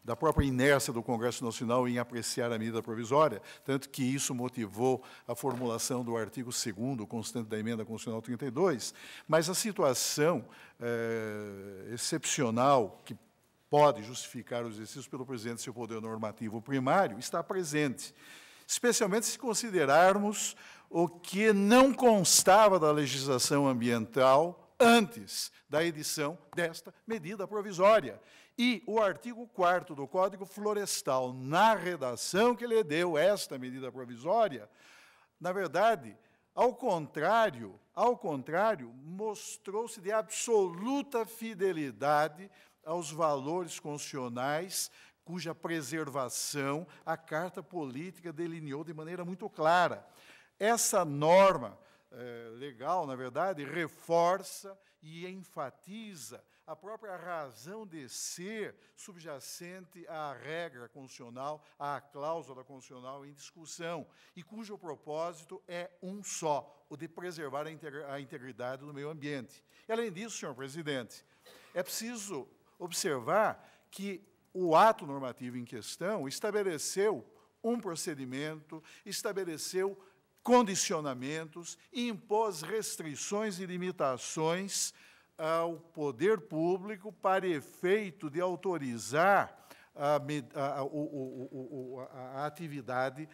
da própria inércia do Congresso Nacional em apreciar a medida provisória, tanto que isso motivou a formulação do artigo 2º, constante da Emenda Constitucional 32, mas a situação excepcional que pode justificar o exercício pelo presidente do seu poder normativo primário está presente, especialmente se considerarmos o que não constava da legislação ambiental antes da edição desta medida provisória. E o artigo 4º do Código Florestal, na redação que lhe deu esta medida provisória, na verdade, ao contrário, mostrou-se de absoluta fidelidade aos valores constitucionais, cuja preservação a Carta Política delineou de maneira muito clara. Essa norma legal, na verdade, reforça e enfatiza a própria razão de ser subjacente à regra constitucional, à cláusula constitucional em discussão, e cujo propósito é um só, o de preservar a integridade do meio ambiente. E, além disso, senhor presidente, é preciso observar que o ato normativo em questão estabeleceu um procedimento, estabeleceu condicionamentos, impôs restrições e limitações ao poder público para efeito de autorizar a atividade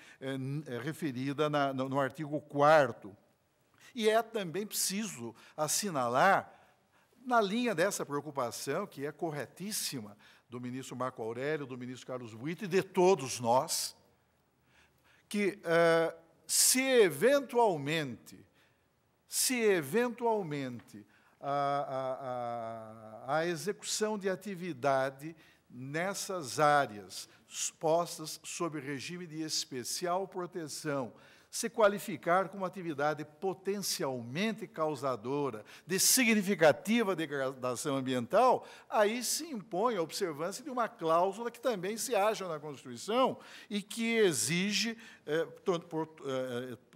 referida no artigo 4º. E é também preciso assinalar, na linha dessa preocupação, que é corretíssima, do ministro Marco Aurélio, do ministro Carlos Brito e de todos nós, que se eventualmente a execução de atividade nessas áreas postas sob regime de especial proteção se qualificar como atividade potencialmente causadora de significativa degradação ambiental, aí se impõe a observância de uma cláusula que também se acha na Constituição e que exige,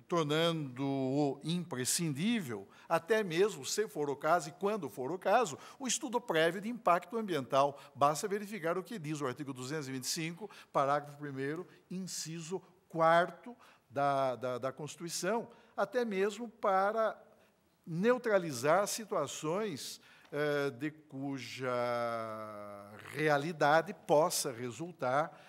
tornando-o imprescindível, até mesmo, se for o caso e quando for o caso, o estudo prévio de impacto ambiental. Basta verificar o que diz o artigo 225, parágrafo 1º, inciso 4º da Constituição, até mesmo para neutralizar situações de cuja realidade possa resultar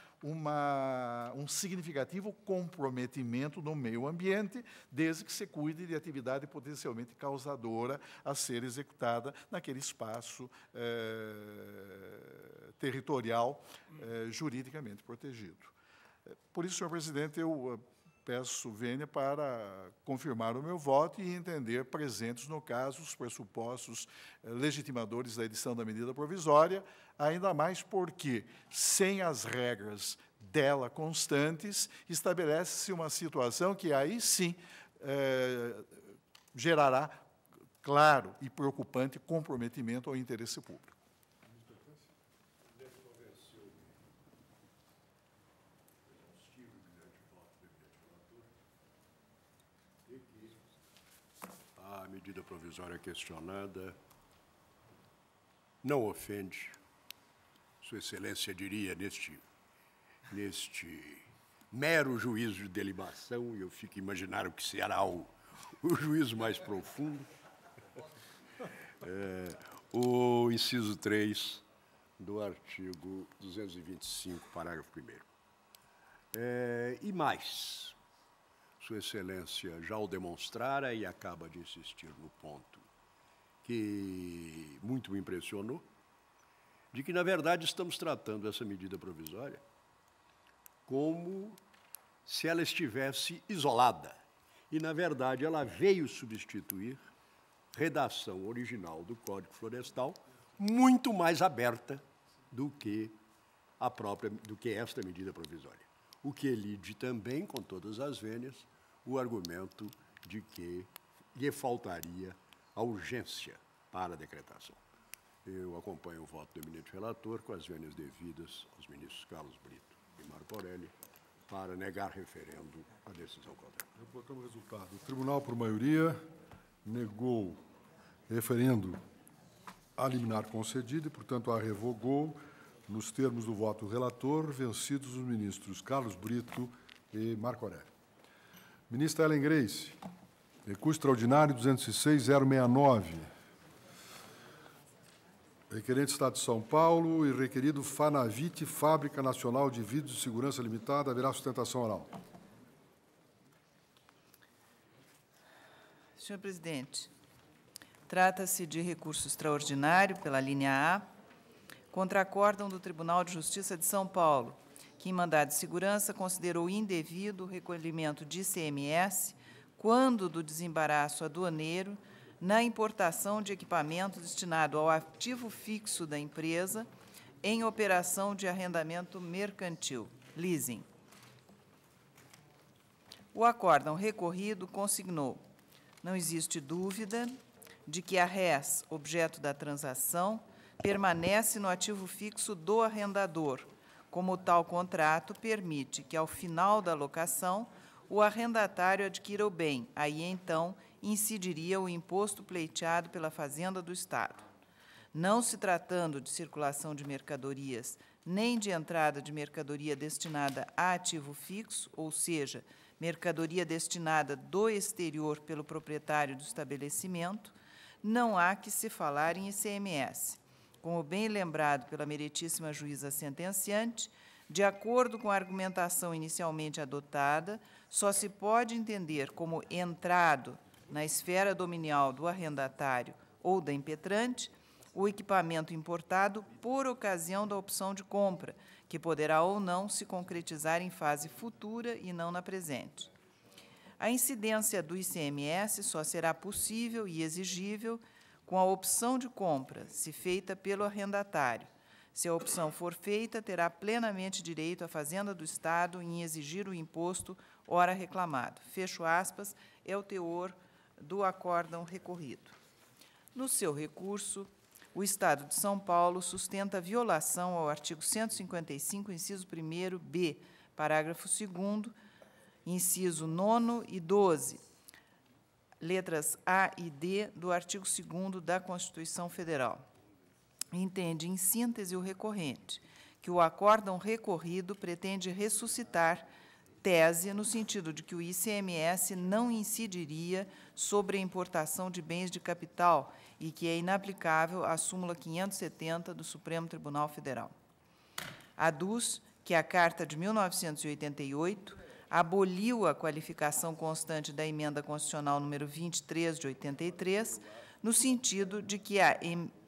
um significativo comprometimento no meio ambiente, desde que se cuide de atividade potencialmente causadora a ser executada naquele espaço territorial juridicamente protegido. Por isso, senhor presidente, eu peço vênia para confirmar o meu voto e entender presentes, no caso, os pressupostos legitimadores da edição da medida provisória, ainda mais porque, sem as regras dela constantes, estabelece-se uma situação que aí sim gerará claro e preocupante comprometimento ao interesse público. A medida provisória questionada não ofende, Sua Excelência diria, neste mero juízo de delibação, e eu fico imaginando que será o juízo mais profundo, o inciso 3 do artigo 225, parágrafo 1º. E mais, Sua Excelência já o demonstrara e acaba de insistir no ponto que muito me impressionou, de que, na verdade, estamos tratando essa medida provisória como se ela estivesse isolada. E, na verdade, ela veio substituir redação original do Código Florestal, muito mais aberta do que esta medida provisória. O que elide também, com todas as vênias, o argumento de que lhe faltaria a urgência para a decretação. Eu acompanho o voto do eminente relator com as vênias devidas aos ministros Carlos Brito e Marco Aurélio para negar referendo a decisão contrária. Reportamos o resultado. O tribunal, por maioria, negou referendo a liminar concedida e, portanto, a revogou nos termos do voto do relator, vencidos os ministros Carlos Brito e Marco Aurélio. Ministra Ellen Grace, recurso extraordinário 206.069. Requerente Estado de São Paulo e requerido Fanavite, Fábrica Nacional de Vidros de Segurança Limitada, haverá sustentação oral. Senhor presidente, trata-se de recurso extraordinário pela linha A, contra acórdão do Tribunal de Justiça de São Paulo, que, em mandado de segurança, considerou indevido o recolhimento de ICMS quando do desembaraço aduaneiro na importação de equipamento destinado ao ativo fixo da empresa em operação de arrendamento mercantil, leasing. O acórdão recorrido consignou: não existe dúvida de que a res, objeto da transação, permanece no ativo fixo do arrendador, como tal contrato permite que, ao final da locação, o arrendatário adquira o bem, aí, então, incidiria o imposto pleiteado pela Fazenda do Estado. Não se tratando de circulação de mercadorias, nem de entrada de mercadoria destinada a ativo fixo, ou seja, mercadoria destinada do exterior pelo proprietário do estabelecimento, não há que se falar em ICMS. Como bem lembrado pela meritíssima juíza sentenciante, de acordo com a argumentação inicialmente adotada, só se pode entender como entrado na esfera dominial do arrendatário ou da impetrante o equipamento importado por ocasião da opção de compra, que poderá ou não se concretizar em fase futura e não na presente. A incidência do ICMS só será possível e exigível com a opção de compra, se feita pelo arrendatário. Se a opção for feita, terá plenamente direito a Fazenda do Estado em exigir o imposto ora reclamado. Fecho aspas, é o teor do acórdão recorrido. No seu recurso, o Estado de São Paulo sustenta a violação ao artigo 155, inciso 1º-B, parágrafo 2º, inciso 9º e 12, letras A e D do artigo 2º da Constituição Federal. Entende, em síntese, o recorrente, que o acórdão recorrido pretende ressuscitar tese no sentido de que o ICMS não incidiria sobre a importação de bens de capital e que é inaplicável à súmula 570 do Supremo Tribunal Federal. Aduz que a Carta de 1988 aboliu a qualificação constante da Emenda Constitucional número 23 de 83, no sentido de que a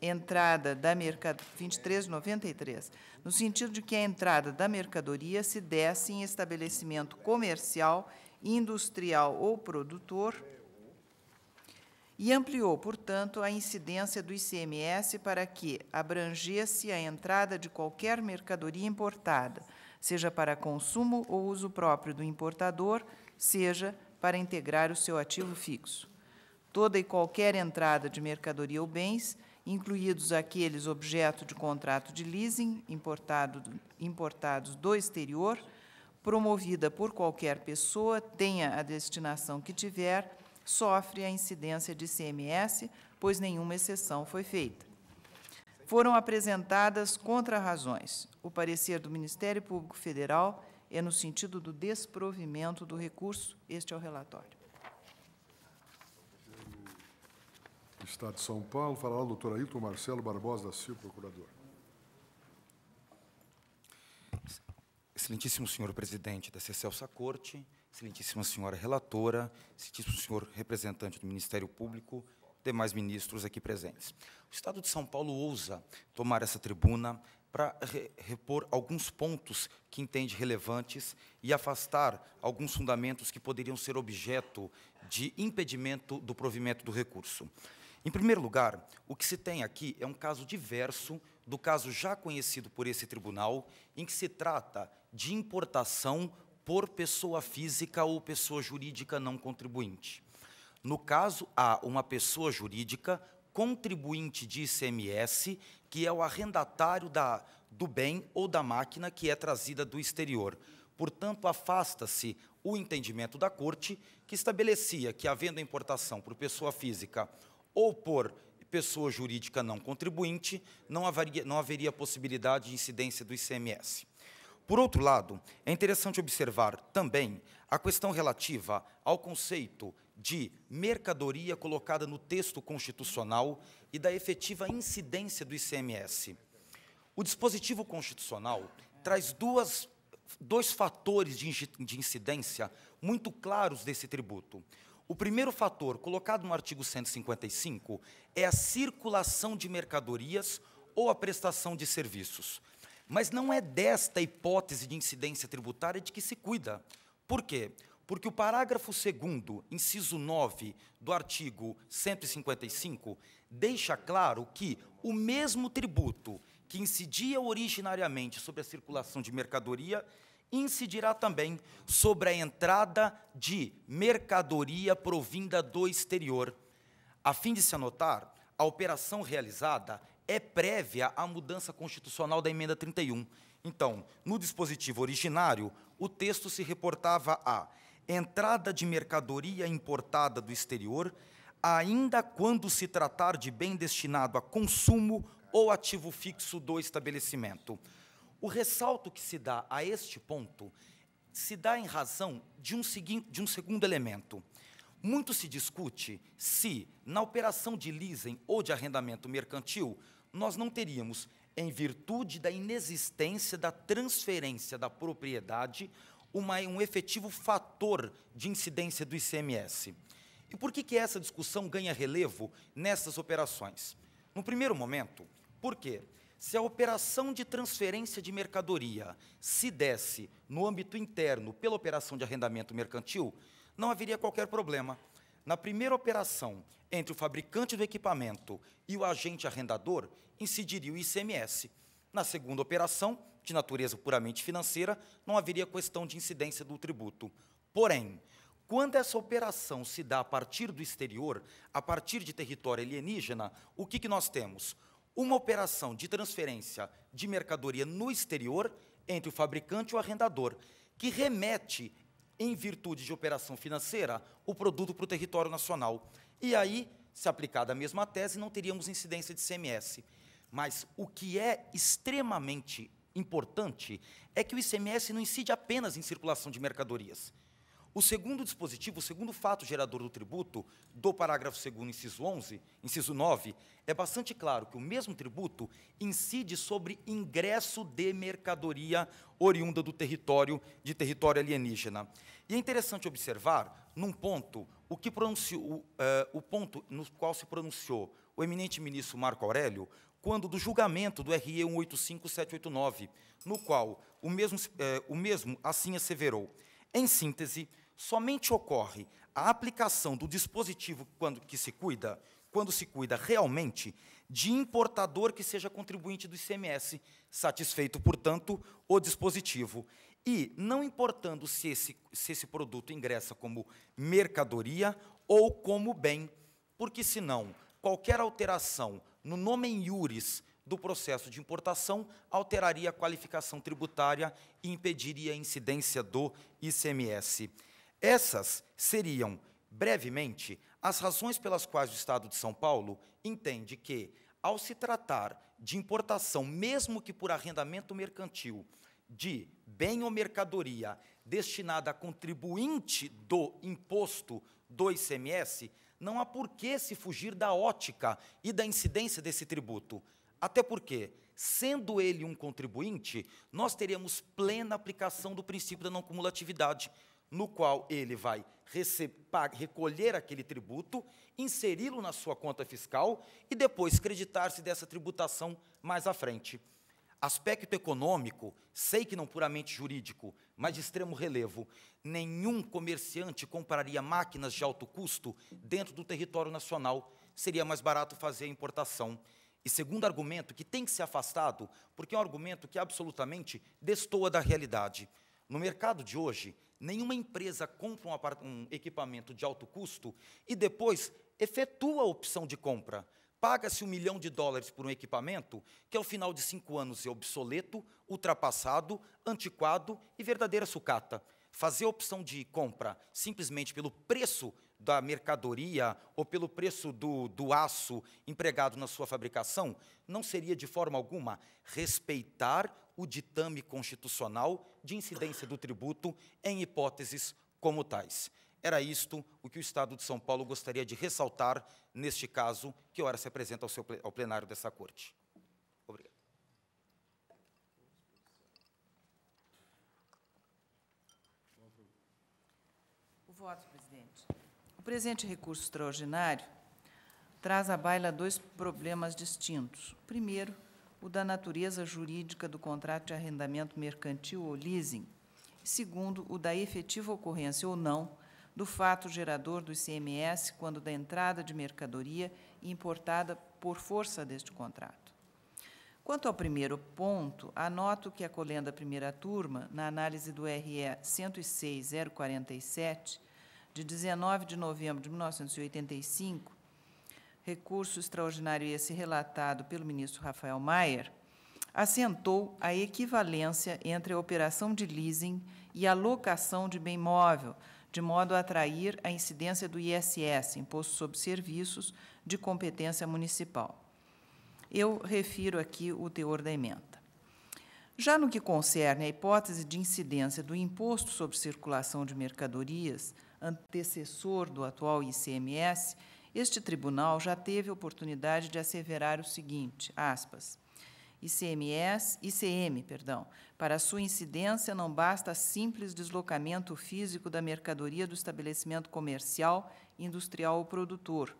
entrada da mercadoria 23 de 93, no sentido de que a entrada da mercadoria se desse em estabelecimento comercial, industrial ou produtor, e ampliou, portanto, a incidência do ICMS para que abrangesse a entrada de qualquer mercadoria importada, seja para consumo ou uso próprio do importador, seja para integrar o seu ativo fixo. Toda e qualquer entrada de mercadoria ou bens, incluídos aqueles objeto de contrato de leasing importados do exterior, promovida por qualquer pessoa, tenha a destinação que tiver, sofre a incidência de ICMS, pois nenhuma exceção foi feita. Foram apresentadas contrarrazões. O parecer do Ministério Público Federal é no sentido do desprovimento do recurso. Este é o relatório. Estado de São Paulo, falará o doutor Ailton Marcelo Barbosa da Silva, procurador. Excelentíssimo senhor presidente dessa excelsa corte, excelentíssima senhora relatora, excelentíssimo senhor representante do Ministério Público, demais ministros aqui presentes. O Estado de São Paulo ousa tomar essa tribuna para repor alguns pontos que entende relevantes e afastar alguns fundamentos que poderiam ser objeto de impedimento do provimento do recurso. Em primeiro lugar, o que se tem aqui é um caso diverso do caso já conhecido por esse tribunal, em que se trata de importação por pessoa física ou pessoa jurídica não contribuinte. No caso, há uma pessoa jurídica contribuinte de ICMS, que é o arrendatário do bem ou da máquina que é trazida do exterior. Portanto, afasta-se o entendimento da Corte, que estabelecia que, havendo a importação por pessoa física ou por pessoa jurídica não contribuinte, não haveria possibilidade de incidência do ICMS. Por outro lado, é interessante observar também a questão relativa ao conceito de mercadoria colocada no texto constitucional e da efetiva incidência do ICMS. O dispositivo constitucional traz dois fatores de incidência muito claros desse tributo. O primeiro fator, colocado no artigo 155, é a circulação de mercadorias ou a prestação de serviços. Mas não é desta hipótese de incidência tributária de que se cuida. Por quê? Porque o parágrafo 2º, inciso 9, do artigo 155, deixa claro que o mesmo tributo que incidia originariamente sobre a circulação de mercadoria incidirá também sobre a entrada de mercadoria provinda do exterior. A fim de se anotar, a operação realizada é prévia à mudança constitucional da Emenda 31. Então, no dispositivo originário, o texto se reportava a entrada de mercadoria importada do exterior, ainda quando se tratar de bem destinado a consumo ou ativo fixo do estabelecimento. O ressalto que se dá a este ponto se dá em razão de um segundo elemento. Muito se discute se, na operação de leasing ou de arrendamento mercantil, nós não teríamos, em virtude da inexistência da transferência da propriedade, um efetivo fator de incidência do ICMS. E por que essa discussão ganha relevo nessas operações? No primeiro momento, porque se a operação de transferência de mercadoria se desse no âmbito interno pela operação de arrendamento mercantil, não haveria qualquer problema. Na primeira operação, entre o fabricante do equipamento e o agente arrendador, incidiria o ICMS. Na segunda operação, de natureza puramente financeira, não haveria questão de incidência do tributo. Porém, quando essa operação se dá a partir do exterior, a partir de território alienígena, o que nós temos? Uma operação de transferência de mercadoria no exterior entre o fabricante e o arrendador, que remete, em virtude de operação financeira, o produto para o território nacional. E aí, se aplicada a mesma tese, não teríamos incidência de ICMS. Mas o que é extremamente importante é que o ICMS não incide apenas em circulação de mercadorias. O segundo dispositivo, o segundo fato gerador do tributo, do parágrafo 2º, inciso 11, inciso 9, é bastante claro que o mesmo tributo incide sobre ingresso de mercadoria oriunda do território, de território alienígena. E é interessante observar, num ponto, o ponto no qual se pronunciou o eminente ministro Marco Aurélio, quando do julgamento do RE 185789, no qual o mesmo assim asseverou. Em síntese, somente ocorre a aplicação do dispositivo quando se cuida realmente de importador que seja contribuinte do ICMS, satisfeito, portanto, o dispositivo. E, não importando se esse produto ingressa como mercadoria ou como bem, porque, senão, qualquer alteração no nomen iuris do processo de importação alteraria a qualificação tributária e impediria a incidência do ICMS. Essas seriam, brevemente, as razões pelas quais o Estado de São Paulo entende que, ao se tratar de importação, mesmo que por arrendamento mercantil, de bem ou mercadoria destinada a contribuinte do imposto do ICMS, não há por que se fugir da ótica e da incidência desse tributo. Até porque, sendo ele um contribuinte, nós teremos plena aplicação do princípio da não cumulatividade, no qual ele vai recolher aquele tributo, inseri-lo na sua conta fiscal e depois creditar-se dessa tributação mais à frente. Aspecto econômico, sei que não puramente jurídico, mas de extremo relevo, nenhum comerciante compraria máquinas de alto custo dentro do território nacional, seria mais barato fazer a importação. E segundo argumento, que tem que ser afastado, porque é um argumento que absolutamente destoa da realidade. No mercado de hoje, nenhuma empresa compra um equipamento de alto custo e depois efetua a opção de compra. Paga-se $1 milhão por um equipamento que, ao final de 5 anos, é obsoleto, ultrapassado, antiquado e verdadeira sucata. Fazer a opção de compra simplesmente pelo preço da mercadoria ou pelo preço do aço empregado na sua fabricação não seria, de forma alguma, respeitar o ditame constitucional de incidência do tributo em hipóteses como tais. Era isto o que o Estado de São Paulo gostaria de ressaltar neste caso, que ora se apresenta ao plenário dessa Corte. Obrigado. O voto, presidente. O presente recurso extraordinário traz à baila 2 problemas distintos. O primeiro, o da natureza jurídica do contrato de arrendamento mercantil ou leasing. Segundo, o da efetiva ocorrência ou não do fato gerador do ICMS quando da entrada de mercadoria importada por força deste contrato. Quanto ao primeiro ponto, anoto que a colenda primeira turma, na análise do RE 106.047, de 19 de novembro de 1985, recurso extraordinário esse relatado pelo ministro Rafael Maier, assentou a equivalência entre a operação de leasing e a locação de bem móvel, de modo a atrair a incidência do ISS, Imposto sobre Serviços, de competência municipal. Eu refiro aqui o teor da emenda. Já no que concerne à hipótese de incidência do Imposto sobre Circulação de Mercadorias, antecessor do atual ICMS, este tribunal já teve oportunidade de asseverar o seguinte, aspas, ICM, para sua incidência não basta simples deslocamento físico da mercadoria do estabelecimento comercial, industrial ou produtor.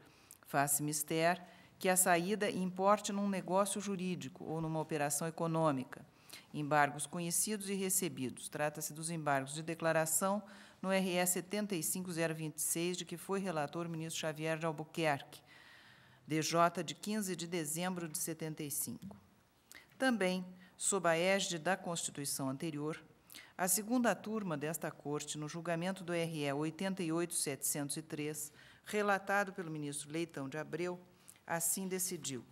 Faz-se mister que a saída importe num negócio jurídico ou numa operação econômica. Embargos conhecidos e recebidos. Trata-se dos embargos de declaração no RS 75026, de que foi relator o ministro Xavier de Albuquerque, DJ de 15 de dezembro de 75. Também, sob a égide da Constituição anterior, a segunda turma desta Corte, no julgamento do RE 88703, relatado pelo ministro Leitão de Abreu, assim decidiu.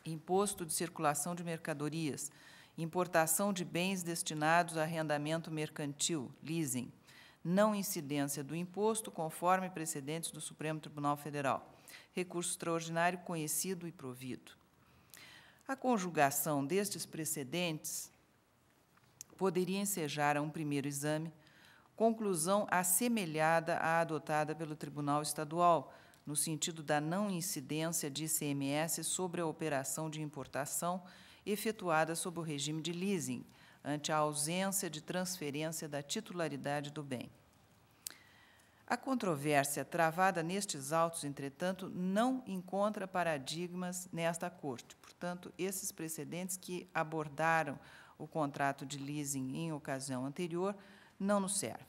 Imposto de circulação de mercadorias, importação de bens destinados a arrendamento mercantil, leasing, não incidência do imposto, conforme precedentes do Supremo Tribunal Federal. Recurso extraordinário conhecido e provido. A conjugação destes precedentes poderia ensejar a um primeiro exame conclusão assemelhada à adotada pelo Tribunal Estadual, no sentido da não incidência de ICMS sobre a operação de importação efetuada sob o regime de leasing, ante a ausência de transferência da titularidade do bem. A controvérsia travada nestes autos, entretanto, não encontra paradigmas nesta Corte. Portanto, esses precedentes que abordaram o contrato de leasing em ocasião anterior não nos servem.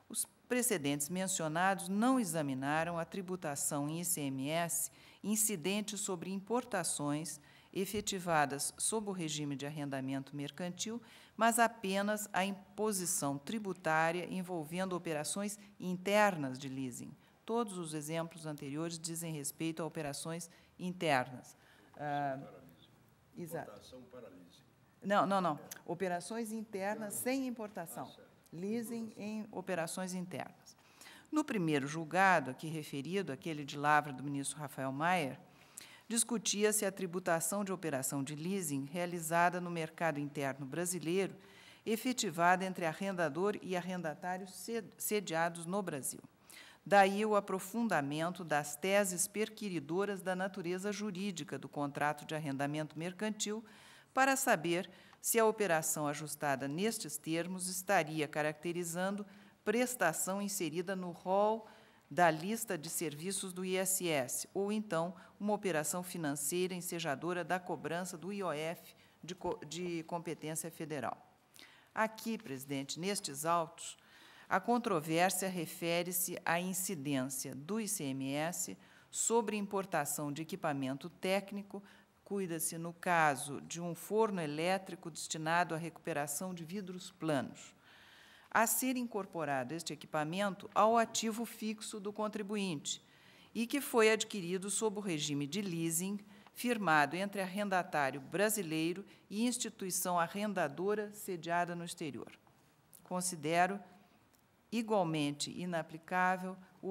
Os precedentes mencionados não examinaram a tributação em ICMS incidente sobre importações efetivadas sob o regime de arrendamento mercantil, mas apenas a imposição tributária envolvendo operações internas de leasing. Todos os exemplos anteriores dizem respeito a operações internas. Exato. Importação para leasing. Não. Operações internas sem importação. Leasing em operações internas. No primeiro julgado, aqui referido, aquele de lavra do ministro Rafael Maier, discutia-se a tributação de operação de leasing realizada no mercado interno brasileiro, efetivada entre arrendador e arrendatários sediados no Brasil. Daí o aprofundamento das teses perquiridoras da natureza jurídica do contrato de arrendamento mercantil para saber se a operação ajustada nestes termos estaria caracterizando prestação inserida no rol da lista de serviços do ISS, ou então uma operação financeira ensejadora da cobrança do IOF de competência federal. Aqui, presidente, nestes autos, a controvérsia refere-se à incidência do ICMS sobre importação de equipamento técnico, cuida-se, no caso, de um forno elétrico destinado à recuperação de vidros planos, a ser incorporado este equipamento ao ativo fixo do contribuinte e que foi adquirido sob o regime de leasing firmado entre arrendatário brasileiro e instituição arrendadora sediada no exterior. Considero igualmente inaplicável o